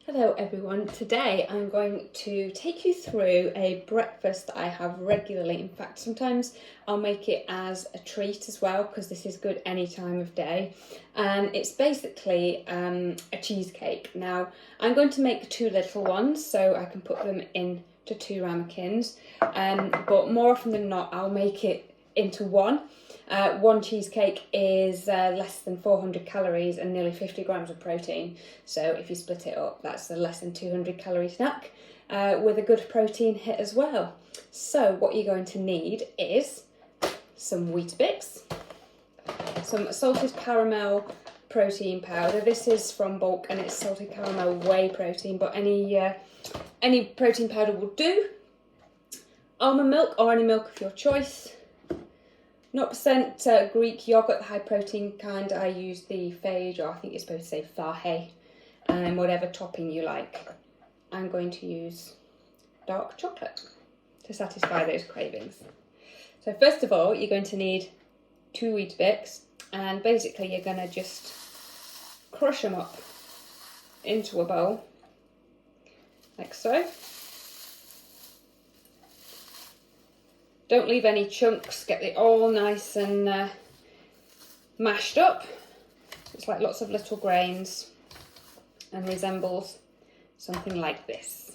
Hello everyone, today I'm going to take you through a breakfast that I have regularly. In fact, sometimes I'll make it as a treat as well because this is good any time of day. And it's basically a cheesecake. Now, I'm going to make two little ones so I can put them into two ramekins. But more often than not, I'll make it into one. One cheesecake is less than 400 calories and nearly 50 grams of protein. So if you split it up, that's a less than 200 calorie snack with a good protein hit as well. So what you're going to need is some Weetabix, some salted caramel protein powder. This is from bulk and it's salted caramel whey protein, but any protein powder will do. Almond milk or any milk of your choice. 0% Greek yogurt, the high protein kind. I use the phage, or I think you're supposed to say fahe, and whatever topping you like. I'm going to use dark chocolate to satisfy those cravings. So first of all, you're going to need 2 Weetabix, and basically you're going to just crush them up into a bowl, like so. Don't leave any chunks, get it all nice and mashed up. It's like lots of little grains and resembles something like this.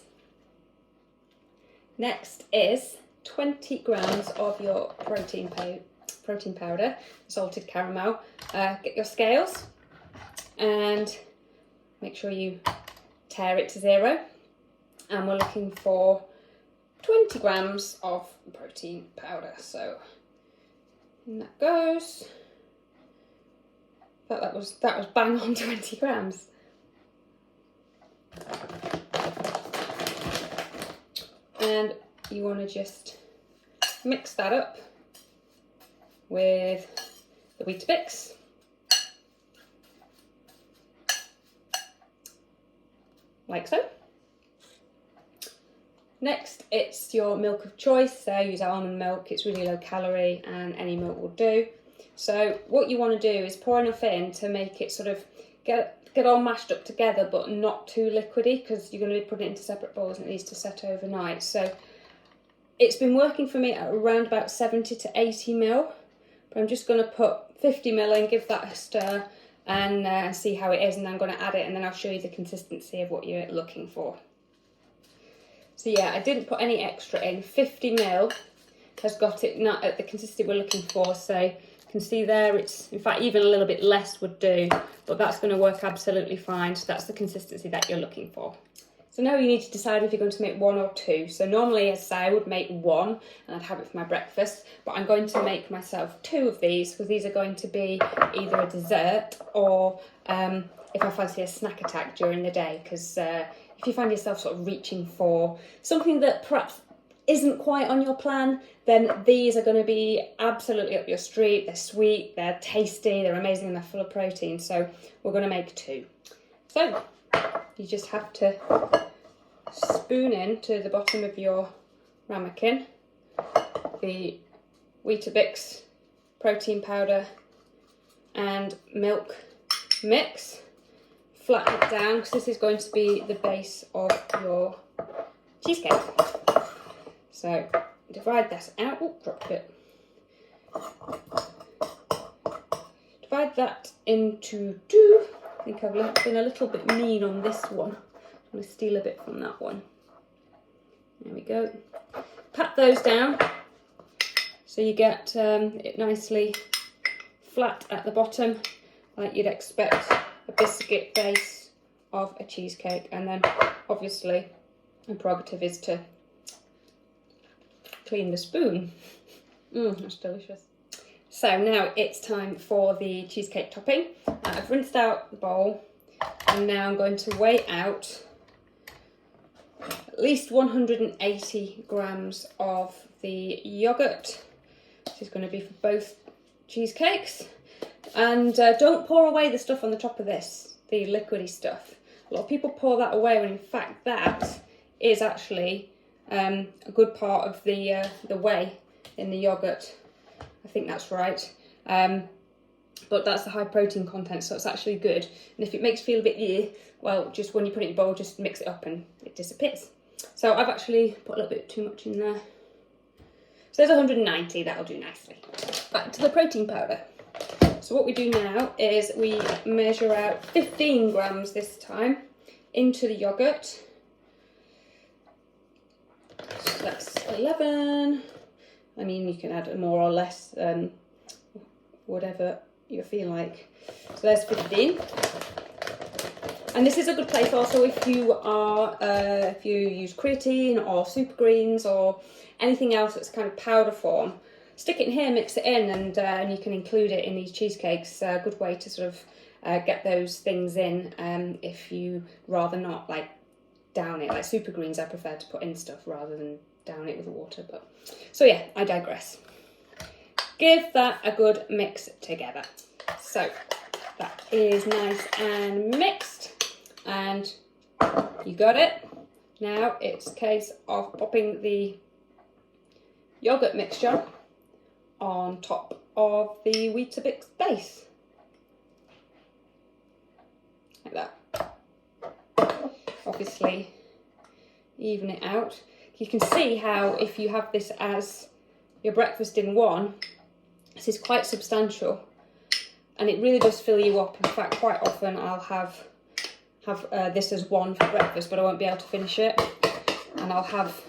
Next is 20 grams of your protein powder, salted caramel. Get your scales and make sure you tare it to 0. And we're looking for 20 grams of protein powder, so in that goes. But that was bang on 20 grams. And you want to just mix that up with the Weetabix. Like so. Next, it's your milk of choice. So use almond milk, it's really low calorie and any milk will do. So what you want to do is pour enough in to make it sort of get all mashed up together but not too liquidy, because you're going to be putting it into separate bowls and it needs to set overnight. So it's been working for me at around about 70 to 80 ml, but I'm just going to put 50 ml in, give that a stir and see how it is, and then I'm going to add it and then I'll show you the consistency of what you're looking for. So yeah, I didn't put any extra in. 50 ml has got it not at the consistency we're looking for. So you can see there, it's, in fact, even a little bit less would do, but that's going to work absolutely fine. So that's the consistency that you're looking for. So now you need to decide if you're going to make 1 or 2. So normally, as I say, I would make 1 and I'd have it for my breakfast, but I'm going to make myself 2 of these because these are going to be either a dessert or if I fancy a snack attack during the day, because if you find yourself sort of reaching for something that perhaps isn't quite on your plan, then these are going to be absolutely up your street. They're sweet, they're tasty, they're amazing, and they're full of protein. So we're going to make 2. So you just have to spoon in to the bottom of your ramekin the Weetabix protein powder and milk mix. Flatten it down because this is going to be the base of your cheesecake. So divide that out. Oh, dropped it. Divide that into 2. I think I've been a little bit mean on this one. I'm going to steal a bit from that one. There we go. Pat those down so you get it nicely flat at the bottom, like you'd expect a biscuit base of a cheesecake. And then obviously the prerogative is to clean the spoon. That's delicious. So now it's time for the cheesecake topping. I've rinsed out the bowl and now I'm going to weigh out at least 180 grams of the yogurt. This is going to be for both cheesecakes. And don't pour away the stuff on the top of this, the liquidy stuff. A lot of people pour that away when in fact that is actually a good part of the whey in the yogurt. I think that's right. but that's the high protein content, so it's actually good. And if it makes you feel a bit well, just when you put it in your bowl, just mix it up and it disappears. So I've actually put a little bit too much in there. So there's 190, that'll do nicely. Back to the protein powder. So what we do now is we measure out 15 grams this time into the yogurt. So that's 11. I mean, you can add more or less, whatever you feel like. So there's 15. And this is a good place also if you are, if you use creatine or super greens or anything else that's kind of powder form. Stick it in here, mix it in, and you can include it in these cheesecakes. A good way to sort of get those things in if you rather not like down it. Like super greens, I prefer to put in stuff rather than down it with the water. But so yeah, I digress. Give that a good mix together. So that is nice and mixed, and you got it. Now it's a case of popping the yogurt mixture on top of the Weetabix base. Like that. Obviously, even it out. You can see how if you have this as your breakfast in one, this is quite substantial and it really does fill you up. In fact, quite often I'll have this as one for breakfast, but I won't be able to finish it. And I'll have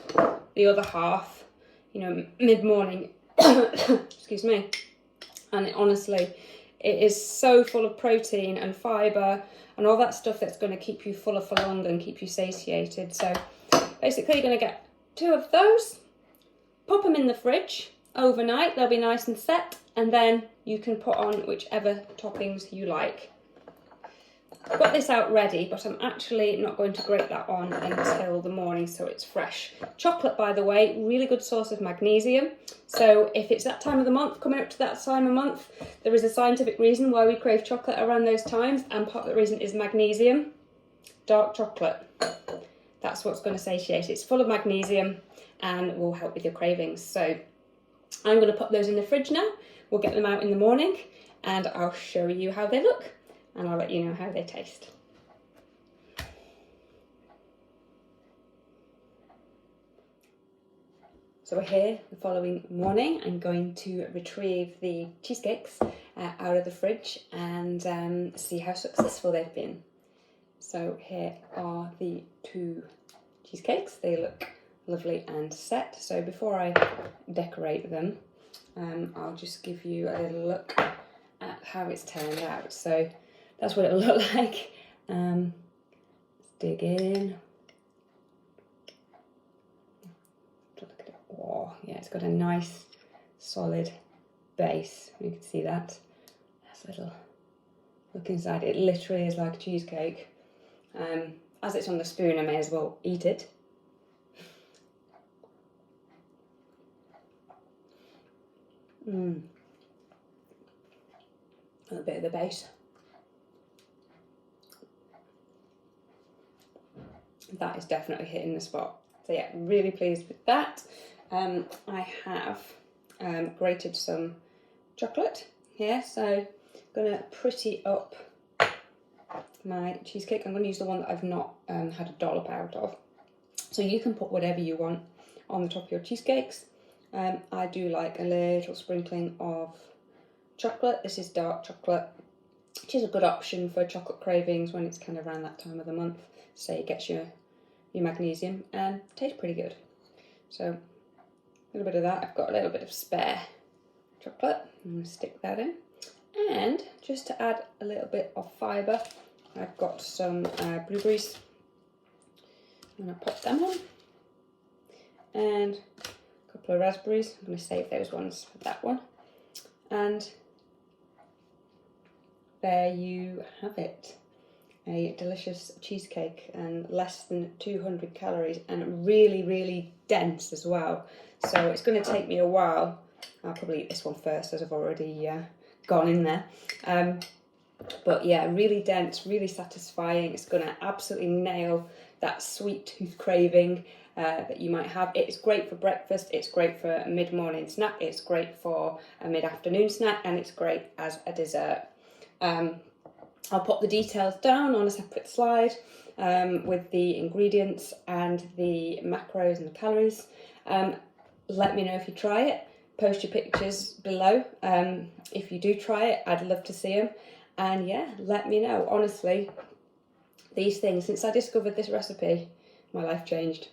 the other half, you know, mid-morning. Excuse me. And honestly, it is so full of protein and fibre and all that stuff that's going to keep you fuller for longer and keep you satiated. So basically you're going to get 2 of those, pop them in the fridge overnight, they'll be nice and set, and then you can put on whichever toppings you like. I've got this out ready, but I'm actually not going to grate that on until the morning so it's fresh. Chocolate, by the way, really good source of magnesium. So if it's that time of the month, coming up to that time of month, there is a scientific reason why we crave chocolate around those times, and part of the reason is magnesium. Dark chocolate. That's what's going to satiate. It's full of magnesium and will help with your cravings. So I'm going to put those in the fridge now. We'll get them out in the morning and I'll show you how they look. And I'll let you know how they taste. So we're here the following morning. I'm going to retrieve the cheesecakes out of the fridge and see how successful they've been. So here are the 2 cheesecakes. They look lovely and set. So before I decorate them, I'll just give you a little look at how it's turned out. So that's what it'll look like. Let's dig in. Look at it. Oh, yeah, it's got a nice solid base. You can see that. That's a little look inside. It literally is like a cheesecake. As it's on the spoon, I may as well eat it. A little bit of the base. That is definitely hitting the spot. So yeah, really pleased with that. I have grated some chocolate here, so I'm gonna pretty up my cheesecake. I'm going to use the one that I've not had a dollop out of. So you can put whatever you want on the top of your cheesecakes. I do like a little sprinkling of chocolate. This is dark chocolate, which is a good option for chocolate cravings when it's kind of around that time of the month. So it gets your magnesium and tastes pretty good. So a little bit of that. I've got a little bit of spare chocolate. I'm going to stick that in. And just to add a little bit of fibre, I've got some blueberries. I'm going to pop them on. And a couple of raspberries. I'm going to save those ones for that one. And there you have it. A delicious cheesecake and less than 200 calories and really, really dense as well. So it's going to take me a while. I'll probably eat this one first as I've already gone in there. But yeah, really dense, really satisfying. It's going to absolutely nail that sweet tooth craving. that you might have. It's great for breakfast, it's great for a mid-morning snack, it's great for a mid-afternoon snack, and it's great as a dessert. I'll pop the details down on a separate slide with the ingredients and the macros and the calories. Let me know if you try it. Post your pictures below. If you do try it, I'd love to see them. And yeah, let me know. Honestly, these things, since I discovered this recipe, my life changed.